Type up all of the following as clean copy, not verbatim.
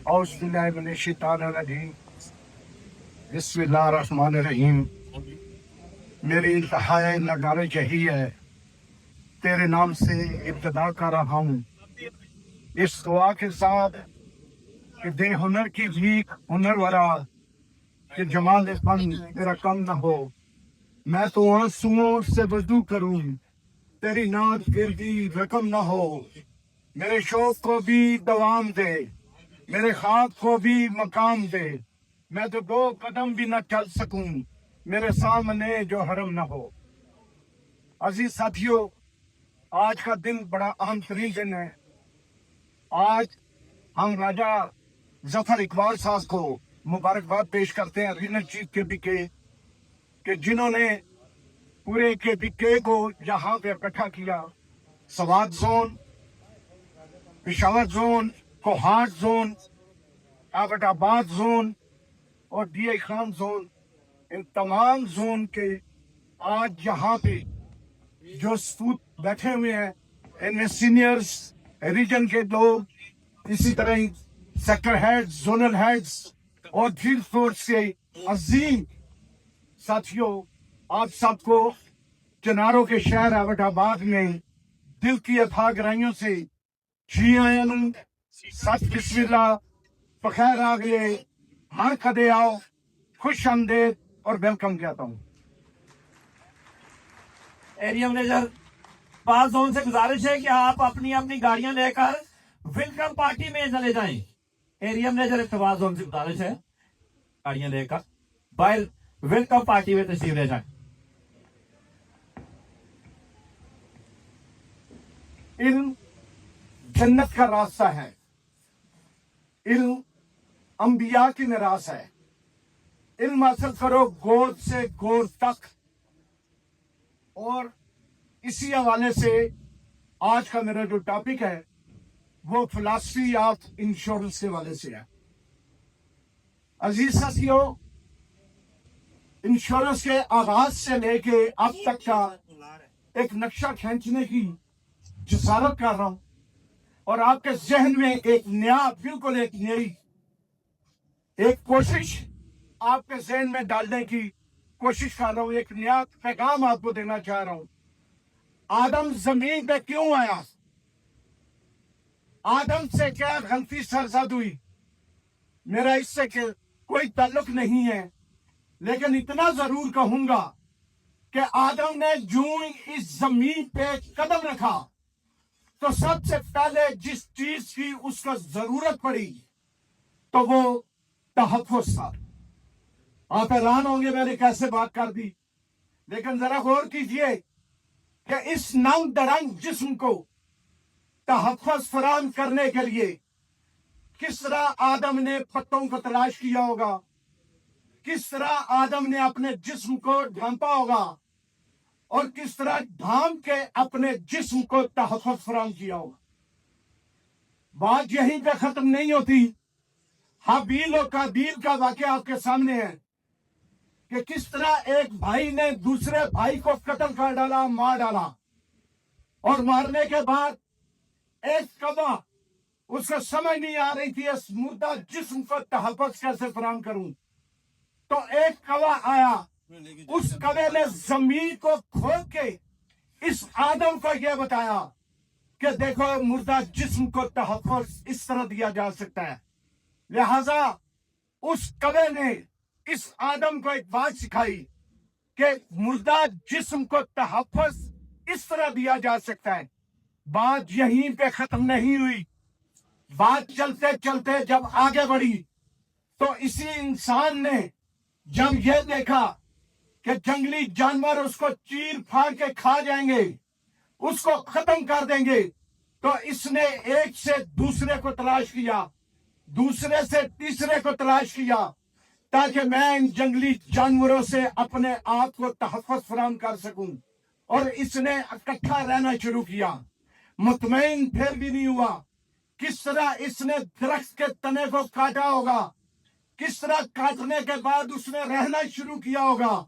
اعوذ باللہ من الشیطان الرجیم بسم اللہ الرحمن الرحیم. میری انتہائی نگارش یہی ہے، تیرے نام سے ابتدا کر رہا ہوں اس دعا کے ساتھ کہ دے ہنر کی بھیک ہنر ورا، کہ جمال فن میرا کم نہ ہو. میں تو آنسوؤں سے وضو کروں، تیری نعت گردی رقم نہ ہو. میرے شوق کو بھی دوام دے، میرے خواب کو بھی مقام دے. میں تو 2 قدم بھی نہ چل سکوں، میرے سامنے جو حرم نہ ہو. عزیز ساتھیو، آج کا دن بڑا اہم ترین دن ہے. آج ہم راجہ ظفر اقبال صاحب کو مبارکباد پیش کرتے ہیں، ریجنل چیف کے بی کے، کہ جنہوں نے پورے کے بی کے کو یہاں پہ اکٹھا کیا. Swat zone, Peshawar zone, Kohat zone, Abbottabad zone اور ڈی آئی خان زون، ان تمام زون کے آج یہاں پہ جو سپوت بیٹھے ہوئے ہیں، ان میں سینئرز، ریجن کے لوگ، اسی طرح سیکٹر ہیڈز، زونل ہیڈز اور فیلڈ فورس کے عظیم ساتھیوں، آپ سب کو چناروں کے شہر ایبٹ آباد میں دل کی اتھاہ گہرائیوں سے جی آئین، ست بسم اللہ، بخیر آگئے، ہاں کدے آؤ، خوش آمدید اور ویلکم کہتا ہوں. ایریا مینیجر پاس زون سے گزارش ہے کہ آپ اپنی اپنی گاڑیاں لے کر ویلکم پارٹی میں چلے جائیں. ایریا مینیجر اتفاق زون سے گزارش ہے گاڑیاں لے کر باہر ویلکم پارٹی میں تشریف لے جائیں. علم جنت کا راستہ ہے، علم انبیاء کی میراث ہے. علم حاصل کرو گود سے گود تک. اور اسی حوالے سے آج کا میرا جو ٹاپک ہے وہ فلاسفی آف انشورنس کے حوالے سے ہے. عزیز ساتھیو، انشورنس کے آغاز سے لے کے اب تک کا ایک نقشہ کھینچنے کی جسارت کر رہا ہوں، اور آپ کے ذہن میں ایک نیا، بالکل ایک نئی ایک کوشش آپ کے ذہن میں ڈالنے کی کوشش کر رہا ہوں. ایک نیا پیغام آپ کو دینا چاہ رہا ہوں. آدم زمین پہ کیوں آیا؟ آدم سے کیا غلطی سرزد ہوئی؟ میرا اس سے کوئی تعلق نہیں ہے، لیکن اتنا ضرور کہوں گا کہ آدم نے جو اس زمین پہ قدم رکھا تو سب سے پہلے جس چیز کی اس کو ضرورت پڑی تو وہ تحفظ تھا. آپ حیران ہوں گے میں نے کیسے بات کر دی، لیکن ذرا غور کیجئے کہ اس ننگ درنگ جسم کو تحفظ فراہم کرنے کے لیے کس طرح آدم نے پتوں کو تلاش کیا ہوگا، کس طرح آدم نے اپنے جسم کو ڈھانپا ہوگا، اور کس طرح ڈھانپ کے اپنے جسم کو تحفظ فراہم کیا ہوگا. بات یہیں پہ ختم نہیں ہوتی. حابیل و قابیل کا واقعہ آپ کے سامنے ہے کہ کس طرح ایک بھائی نے دوسرے بھائی کو قتل کر ڈالا، مار ڈالا، اور مارنے کے بعد ایک کبا اس کو سمجھ نہیں آ رہی تھی اس مردہ جسم کو تحفظ کیسے فراہم کروں. تو ایک کوا آیا، اس کوے نے زمین کو کھود کے اس آدم کو یہ بتایا کہ دیکھو مردہ جسم کو تحفظ اس طرح دیا جا سکتا ہے. لہذا اس کوے نے اس آدم کو ایک بات سکھائی کہ مردہ جسم کو تحفظ اس طرح دیا جا سکتا ہے. بات یہیں پہ ختم نہیں ہوئی. بات چلتے چلتے جب آگے بڑھی تو اسی انسان نے جب یہ دیکھا کہ جنگلی جانور اس کو چیر پھاڑ کے کھا جائیں گے، اس کو ختم کر دیں گے، تو اس نے ایک سے دوسرے کو تلاش کیا، دوسرے سے تیسرے کو تلاش کیا، تاکہ میں ان جنگلی جانوروں سے اپنے آپ کو تحفظ فراہم کر سکوں. اور اس نے اکٹھا رہنا شروع کیا. مطمئن پھر بھی نہیں ہوا. کس طرح اس نے درخت کے تنے کو کاٹا ہوگا، کس طرح کاٹنے کے بعد اس نے رہنا شروع کیا ہوگا،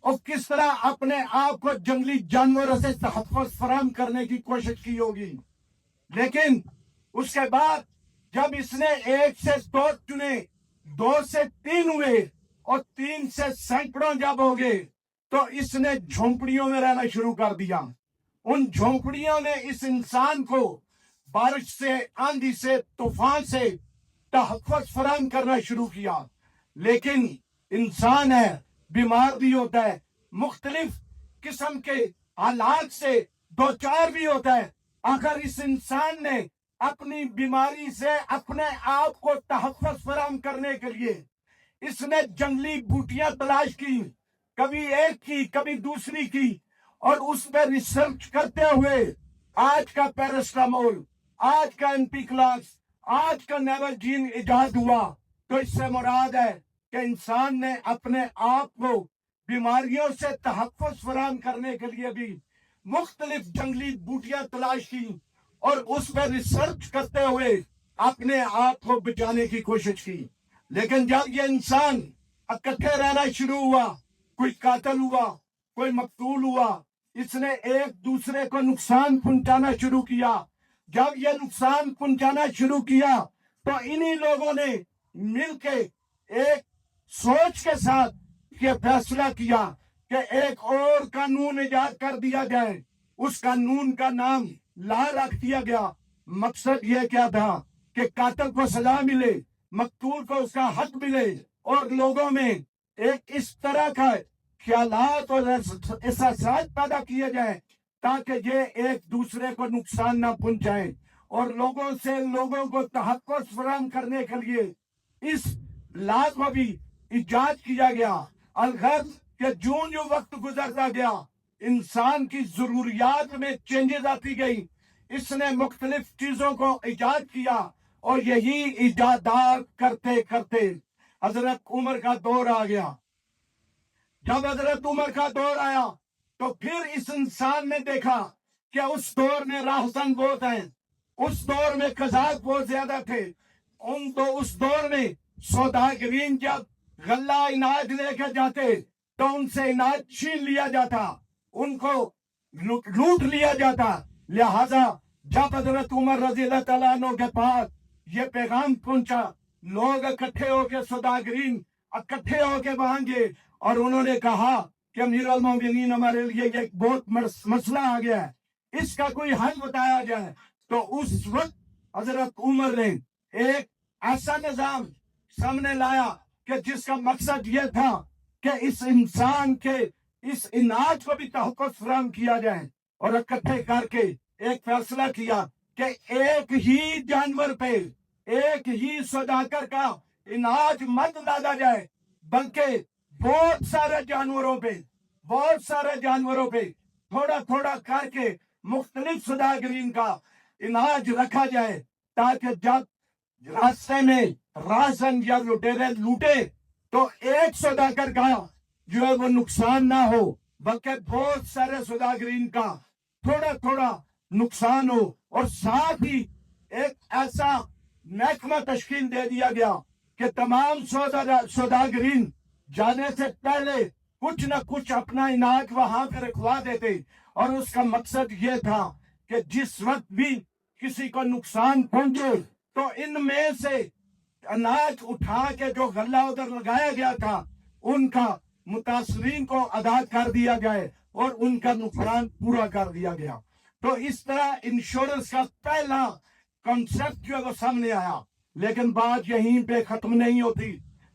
اور کس طرح اپنے آپ کو جنگلی جانوروں سے تحفظ فراہم کرنے کی کوشش کی ہوگی. لیکن اس کے بعد जब इसने 1 से 2 चुने, 2 से 3 हुए और 3 से सैकड़ों जब हो गए, तो इसने झोंपड़ियों में रहना शुरू कर दिया। उन झोंपड़ियों ने इस इंसान को बारिश से, आंधी से, तूफान से तहफ़्फ़ुज़ फराहम करना शुरू किया। लेकिन इंसान है, बीमार भी होता है, मुख्तलिफ किस्म के हालात से दो चार भी होता है। अगर इस इंसान ने अपनी बीमारी से अपने आप को तहफ़्फ़ुज़ फराहम करने के लिए इसने जंगली बूटियां तलाश की, कभी एक की, कभी दूसरी की, और उस पर रिसर्च करते हुए आज का पैरास्टामोल, आज का एंटी क्लास, आज का नेवलजीन इजाद हुआ। तो इससे मुराद है कि इंसान ने अपने आप को बीमारियों से तहफ़्फ़ुज़ फराहम करने के लिए भी मुख्तलिफ जंगली बूटियां तलाश की और उस पर रिसर्च करते हुए अपने आप को बचाने की कोशिश की। लेकिन जब ये इंसान इकट्ठे रहना शुरू हुआ, कोई कातिल हुआ, कोई मकतूल हुआ, इसने एक दूसरे को नुकसान पहुंचाना शुरू किया। जब ये नुकसान पहुंचाना शुरू किया तो इन्हीं लोगों ने मिलके एक सोच के साथ ये फैसला किया कि एक और कानून इजाद कर दिया जाए। उस कानून का नाम ला रख दिया गया। मकसद ये क्या था कि कातिल को सजा मिले, मकतूल को उसका हक मिले, और लोगों में एक इस तरह का ख्यालात और एहसास पैदा किए जाए ताकि ये एक दूसरे को नुकसान ना पहुंचाएं, और लोगों से लोगों को तहफ़्फ़ुज़ फराहम करने के लिए इस ला को भी इजाद किया गया। अलगर्ज़ कि जूं जूं वक्त गुजरता गया, इंसान की जरूरियात में चेंजेस आती गई। इसने मुख्तलिफ चीजों को इजाद किया, और यही इजादात करते करते हजरत उमर का दौर आ गया। जब हजरत उमर का दौर आया तो फिर इस इंसान ने देखा कि उस दौर में राहसन बहुत हैं, उस दौर में कज़ाक बहुत ज्यादा थे। उस दौर में सौदागरीन जब गल्ला अनाज लेकर जाते तो उनसे अनाज छीन लिया जाता, उनको लूट लिया जाता। लिहाजा जब हजरत उमर रज़ी अल्लाह तआला अन्हु के पास ये पैगाम पहुंचा, लोग इकट्ठे होकर, सौदागरीन इकट्ठे होकर वहां गए और उन्होंने कहा कि अमीर अल मोमिनीन, हमारे लिए एक बहुत मसला आ गया है, इसका कोई हल बताया जाए। तो उस वक्त हजरत उमर ने एक ऐसा निजाम सामने लाया कि जिसका मकसद यह था कि इस इंसान के इस इनाज को भी तहफ़्फ़ुज़ फराहम किया जाए, और इकट्ठे करके एक फैसला किया कि एक ही जानवर पे, एक ही सौदागर का इनाज मत डाला जाए, बल्कि बहुत सारे जानवरों पे थोड़ा थोड़ा करके मुख्तलिफ सौदागरीन का इनाज रखा जाए, ताकि जब रास्ते में राशन या लुटेरे लूटे तो एक सौदागर का जो है वो नुकसान ना हो, बल्कि बहुत सारे सौदागरीन का थोड़ा थोड़ा नुकसान हो। और साथ ही एक ऐसा महकमा तश्कील दे दिया गया कि तमाम सौदागरीन जाने से पहले कुछ न कुछ अपना इनाज वहां पर रखवा देते, और उसका मकसद ये था कि जिस वक्त भी किसी को नुकसान पहुंचे तो इनमें से अनाज उठा के जो गल्ला उधर लगाया गया था उनका मुतासरीन को अदा कर दिया जाए और उनका नुकसान पूरा कर दिया गया। तो इस तरह इंश्योरेंस का पहला कॉन्सेप्ट जो है वो सामने आया। लेकिन बात यहीं पे खत्म नहीं होती।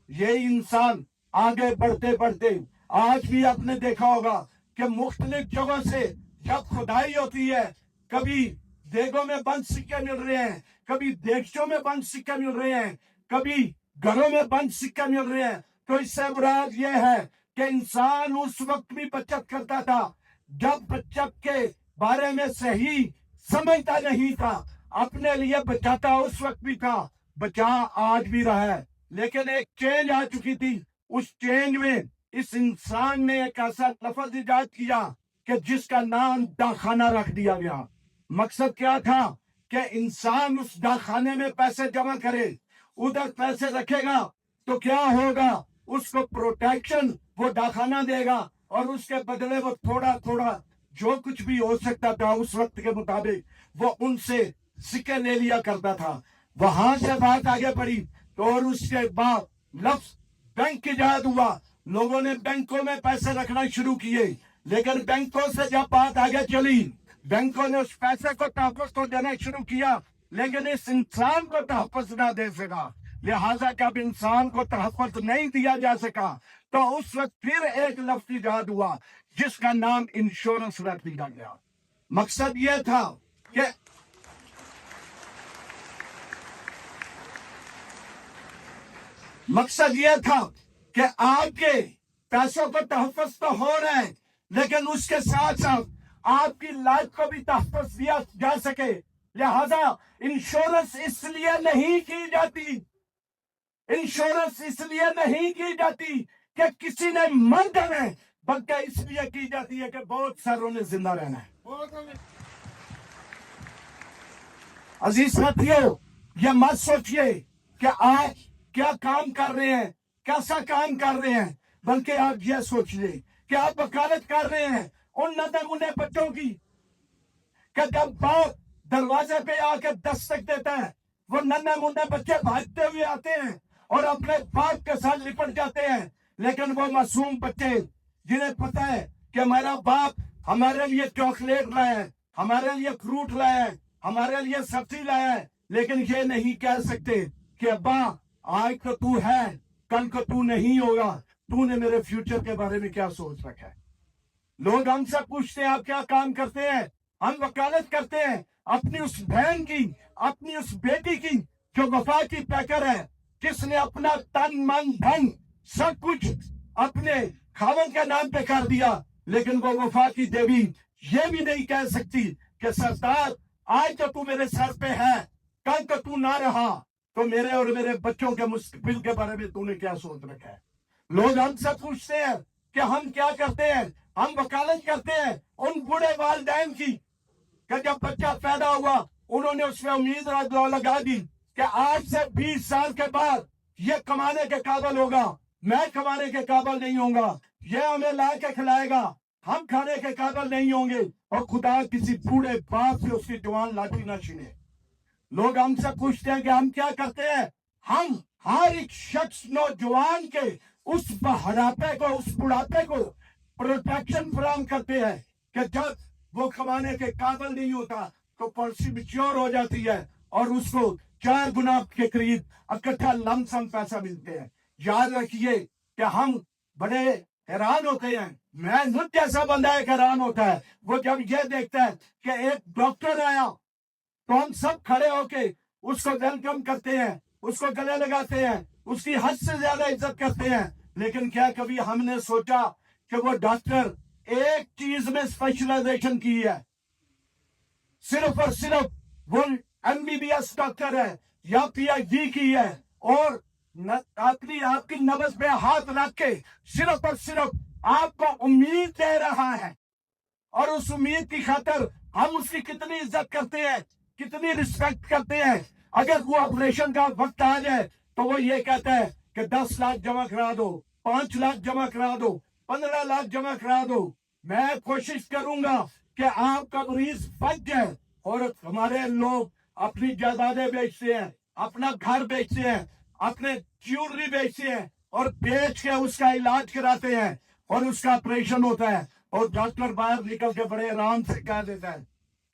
ये इंसान आगे बढ़ते बढ़ते आज भी आपने देखा होगा कि मुख्तलिफ जगहों से जब खुदाई होती है, कभी देगों में बंद सिक्के मिल रहे हैं, कभी देगचों में बंद सिक्के मिल रहे हैं, कभी घरों में बंद सिक्के मिल रहे हैं। तो इससे मुराद यह है कि इंसान उस वक्त भी बचत करता था जब बचत के बारे में सही समझता नहीं था, अपने लिए बचाता उस वक्त भी था, बचा आज भी रहा है। लेकिन एक चेंज आ चुकी थी। उस चेंज में इस इंसान ने एक ऐसा लफ्ज इजाद किया कि जिसका नाम डाकखाना रख दिया गया। मकसद क्या था कि इंसान उस डाकखाने में पैसे जमा करे, उधर पैसे रखेगा तो क्या होगा, उसको प्रोटेक्शन वो डाकखाना देगा, और उसके बदले वो थोड़ा थोड़ा जो कुछ भी हो सकता था उस वक्त के मुताबिक वो उनसे सिक्के ले लिया करता था। वहां से बात आगे बढ़ी तो और उसके बाद लफ्ज बैंक इजाद हुआ, लोगों ने बैंकों में पैसे रखना शुरू किए, लेकिन बैंकों से जब बात आगे चली, बैंकों ने उस पैसे को तहफ़्फ़ुज़ तो देना शुरू किया, लेकिन इस इंसान को तहफ़्फ़ुज़ ना दे सका। लिहाजा जब इंसान को तहफ़्फ़ुज़ नहीं दिया जा सका तो उस वक्त फिर एक लफ्ज़ इजाद हुआ जिसका नाम इंश्योरेंस रख दिया गया। मकसद यह था कि मकसद यह था कि आपके पैसों को तहफ़्फ़ुज़ तो हो रहा है, लेकिन उसके साथ साथ आपकी लाइफ को भी तहफ़्फ़ुज़ दिया जा सके। लिहाजा इंश्योरेंस इसलिए नहीं की जाती, इंश्योरेंस इसलिए नहीं की जाती कि किसी ने मर जाना है, बल्कि इसलिए की जाती है कि बहुत सारों ने जिंदा रहना है। अजीज साथियों, ये मत सोचिए कि आप क्या काम कर रहे हैं, कैसा काम कर रहे हैं, बल्कि आप ये सोचिए कि आप वकालत कर रहे हैं उन नन्हे बच्चों की कि जब बाप दरवाजे पे आके दस्तक देता है, वो नन्हे मुन्ने बच्चे भागते हुए आते हैं और अपने बाप के साथ लिपट जाते हैं। लेकिन वो मासूम बच्चे जिन्हें पता है कि हमारा बाप हमारे लिए चॉकलेट लाया है, हमारे लिए फ्रूट लाया है, हमारे लिए सब्जी लाया है, लेकिन ये नहीं कह सकते कि अब्बा आज तो तू है, कल को तू नहीं होगा, तूने मेरे फ्यूचर के बारे में क्या सोच रखा है। लोग हमसे पूछते हैं आप क्या काम करते हैं, हम वकालत करते हैं अपनी उस बहन की, अपनी उस बेटी की जो वफा की पैकर है, जिसने अपना तन मन धन सब कुछ अपने खावन के नाम पे कर दिया, लेकिन वो वफा की देवी ये भी नहीं कह सकती कि सरदार आज तो तू मेरे सर पे है, कल तो तू ना रहा, तो मेरे और मेरे बच्चों के मुस्तकबिल के बारे में तूने क्या सोच रखा है। लोग हमसे पूछते हैं कि हम क्या करते हैं, हम वकालत करते हैं उन बूढ़े वालिदैन की कि जब बच्चा पैदा हुआ उन्होंने उसमें उम्मीद लगा दी कि आज से 20 साल के बाद ये कमाने के काबिल होगा, मैं कमाने के काबिल नहीं होगा, ये हमें ला के खिलाएगा, हम खाने के काबिल नहीं होंगे, और खुदा किसी बूढ़े बाप से उसकी जवान लाठी ना छीने। लोग हमसे पूछते हैं कि हम क्या करते हैं, हम हर एक शख्स नौजवान के उस बुढ़ापे को, उस बुढ़ापे को प्रोटेक्शन फराहम करते हैं कि जब वो कमाने के काबिल नहीं होता तो पॉलिसी मैच्योर हो जाती है और उसको 4 गुना के करीब इकट्ठा लमसम पैसा मिलते हैं। याद रखिए कि हम बड़े हैरान होते हैं, मैं खुद जैसा बंदा एक हैरान होता है वो जब ये देखता है कि एक डॉक्टर आया तो हम सब खड़े होके उसको वेलकम करते हैं, उसको गले लगाते हैं, उसकी हद से ज्यादा इज्जत करते हैं। लेकिन क्या कभी हमने सोचा कि वो डॉक्टर एक चीज में स्पेशलाइजेशन की है, सिर्फ और सिर्फ वो एमबीबीएस डॉक्टर है या पीएचडी की है, और आपकी नब्ज पे हाथ रख के सिर्फ और सिर्फ आपको उम्मीद दे रहा है, और उस उम्मीद की खातिर हम उसकी कितनी इज्जत करते हैं, कितनी रिस्पेक्ट करते हैं। अगर वो ऑपरेशन का वक्त आ जाए तो वो ये कहता है कि 10 लाख जमा करा दो, 5 लाख जमा करा दो, 15 लाख जमा करा दो। मैं कोशिश करूंगा कि आपका मरीज बच जाए। और हमारे लोग अपनी जायदादें बेचते हैं, अपना घर बेचते हैं, अपने ज्वेलरी बेचते हैं और बेच के उसका इलाज कराते हैं और उसका ऑपरेशन होता है और डॉक्टर बाहर निकल के बड़े आराम से कह देता है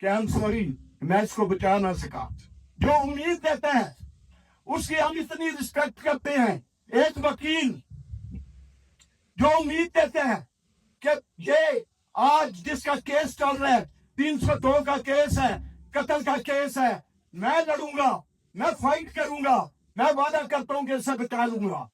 कि आई एम सॉरी, मैं इसको बचा ना सका। जो उम्मीद देता है उसकी हम इतनी रिस्पेक्ट करते हैं। एक वकील जो उम्मीद देते हैं कि ये आज जिसका केस चल रहा है 302 का केस है, कत्ल का केस है, मैं लड़ूंगा, मैं फाइट करूंगा, मैं वादा करता हूं कि इसे बचा लूंगा,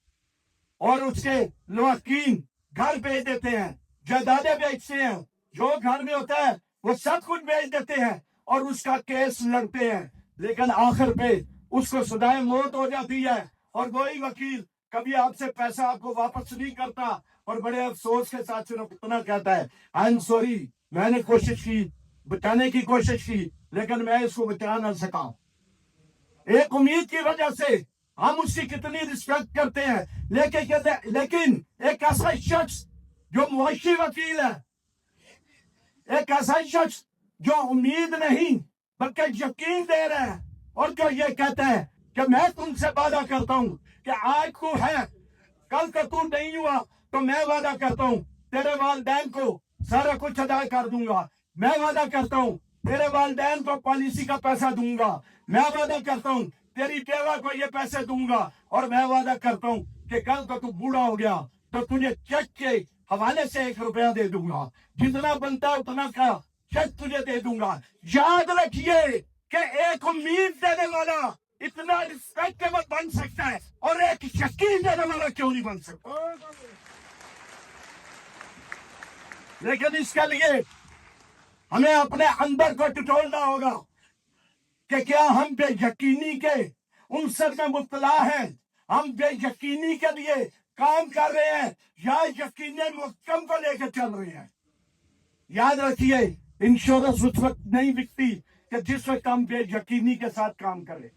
और उसके लवाकीन घर बेच देते हैं, जायदादें बेचते हैं, जो घर में होता है वो सब कुछ बेच देते हैं और उसका केस लड़ते हैं। लेकिन आखिर पे उसको सदाए मौत हो जाती है और वही वकील कभी आपसे पैसा आपको वापस नहीं करता और बड़े अफसोस के साथ सिर्फ इतना कहता है आई एम सॉरी, मैंने कोशिश की, बचाने की कोशिश की, लेकिन मैं इसको बचा ना सका। एक उम्मीद की वजह से हम उसकी कितनी रिस्पेक्ट करते हैं। लेकिन एक ऐसा शख्स जो मुआशी वकील है, एक ऐसा शख्स जो उम्मीद नहीं बल्कि यकीन दे रहा है और जो ये कहता है کہ میں تم سے وعدہ کرتا ہوں کہ آج تو ہے کل کا تو نہیں ہوا تو میں وعدہ کرتا ہوں تیرے والدین کو سارا کچھ ادا کر دوں گا. میں وعدہ کرتا ہوں تیرے والدین کو پالیسی کا پیسہ دوں گا. میں وعدہ کرتا ہوں تیری بیوہ کو یہ پیسے دوں گا. اور میں وعدہ کرتا ہوں کہ کل کو تو بوڑھا ہو گیا تو تجھے چیک کے حوالے سے 1 روپیہ دے دوں گا. جتنا بنتا ہے اتنا کا چیک تجھے دے دوں گا. یاد رکھیے کہ ایک امید دینے والا اتنا رسپیکٹیبل بن سکتا ہے اور ایک یقین دینے والا کیوں نہیں بن سکتا. لیکن اس کے لیے ہمیں اپنے اندر کو ٹٹولنا ہوگا کہ کیا ہم بے یقینی کے عنصر میں مبتلا ہیں. ہم بے یقینی کے لیے کام کر رہے ہیں یا یقین محکم کو لے کے چل رہے ہیں. یاد رکھیے انشورنس اس وقت نہیں بکتی کہ جس وقت ہم بے یقینی کے ساتھ کام کریں.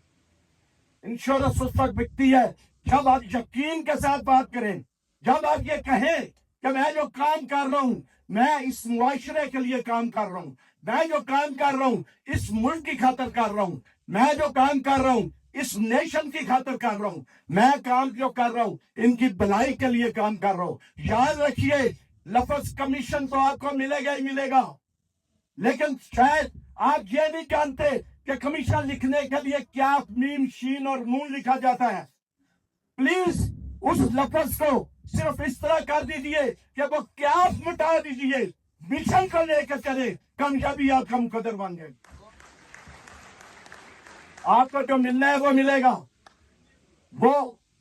انشورنس اس وقت بکتی ہے جب آپ یقین کے ساتھ بات کریں. جب آپ یہ کہیں کہ میں جو کام کر رہا ہوں میں اس معاشرے کے لیے کام کر رہا ہوں. میں جو کام کر رہا ہوں اس ملک کی خاطر کر رہا ہوں. میں جو کام کر رہا ہوں اس نیشن کی خاطر کر رہا ہوں. میں کام جو کر رہا ہوں ان کی بھلائی کے لیے کام کر رہا ہوں. یاد رکھیے لفظ کمیشن تو آپ کو ملے گا ہی ملے گا لیکن شاید آپ یہ نہیں جانتے کہ کمیشن لکھنے کے لیے کیا میم شین اور نون لکھا جاتا ہے. پلیز اس لفظ کو صرف اس طرح کر دیجئے کہ وہ کیا مٹا دیجئے. مشن کو لے کر چلے کامیابی آپ کا مقدر بن جائے. آپ کو جو ملنا ہے وہ ملے گا. وہ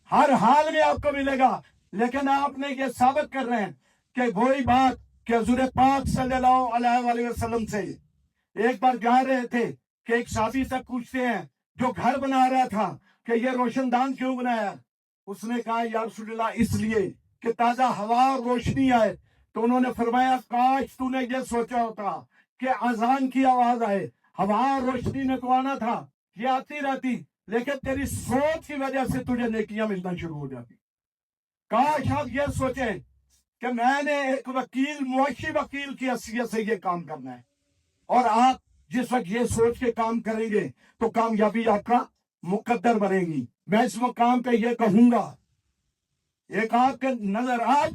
ہر حال میں آپ کو ملے گا. لیکن آپ نے یہ ثابت کر رہے ہیں کہ وہی بات کہ حضور پاک صلی اللہ علیہ وآلہ وسلم سے ایک بار جا رہے تھے کہ ایک صحابی سے پوچھتے ہیں جو گھر بنا رہا تھا کہ یہ روشن دان کیوں بنایا. اس نے کہا یا رسول اللہ اس لیے کہ تازہ ہوا اور روشنی آئے. تو انہوں نے فرمایا کاش تو نے یہ سوچا ہوتا کہ اذان کی آواز آئے. ہوا اور روشنی نے تو آنا تھا یہ آتی رہتی لیکن تیری سوچ کی وجہ سے تجھے نیکیاں ملنا شروع ہو جاتی. کاش آپ یہ سوچیں کہ میں نے ایک وکیل معاشی وکیل کی حیثیت سے یہ کام کرنا ہے. اور آپ جس وقت یہ سوچ کے کام کریں گے تو کامیابی آپ کا مقدر بنے گی. میں اس مقام پہ یہ کہوں گا ایک آپ کی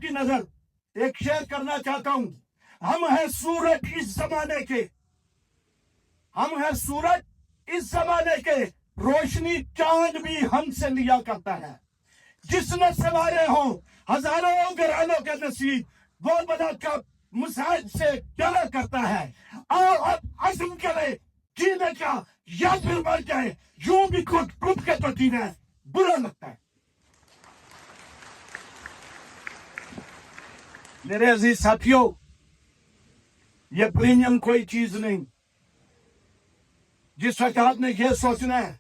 نظر ایک شیئر کرنا چاہتا ہوں. ہم ہیں سورج اس زمانے کے. ہم ہیں سورج اس زمانے کے. روشنی چاند بھی ہم سے لیا کرتا ہے. جس نے سوارے ہوں ہزاروں گھرانوں کے نصیب وہ بنا کر مساج سے پیار کرتا ہے. آؤ اب عزم کرے جینے کا یا پھر مر جائے. یوں بھی کٹ کے تو جینا ہے برا لگتا ہے. میرے عزیز ساتھیوں یہ پریمیم کوئی چیز نہیں. جس وقت آپ نے یہ سوچنا ہے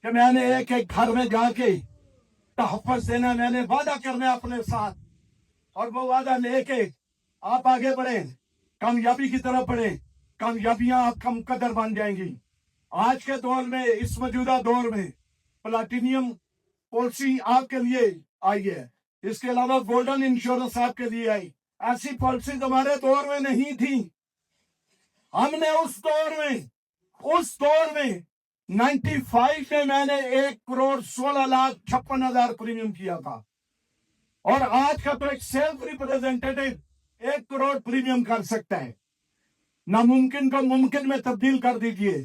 کہ میں نے ایک ایک گھر میں جا کے تحفظ دینا میں نے وعدہ کرنا ہے اپنے ساتھ اور وہ وعدہ لے کے آپ آگے بڑھیں کامیابی کی طرف بڑھیں. کامیابیاں آپ کا مقدر بن جائیں گی. آج کے دور میں اس موجودہ دور میں پلاٹینیم پالیسی آپ کے لیے آئی ہے. اس کے علاوہ گولڈن انشورنس آپ کے لیے آئی. ایسی پالیسیز ہمارے دور میں نہیں تھی. ہم نے اس دور میں 95 میں نے 1,16,56,000 پریمیم کیا تھا اور آج کا تو ایک سیلف ریپریزنٹیٹو 1 کروڑ پریمیم کر سکتا ہے. ناممکن کو ممکن میں تبدیل کر دیجئے.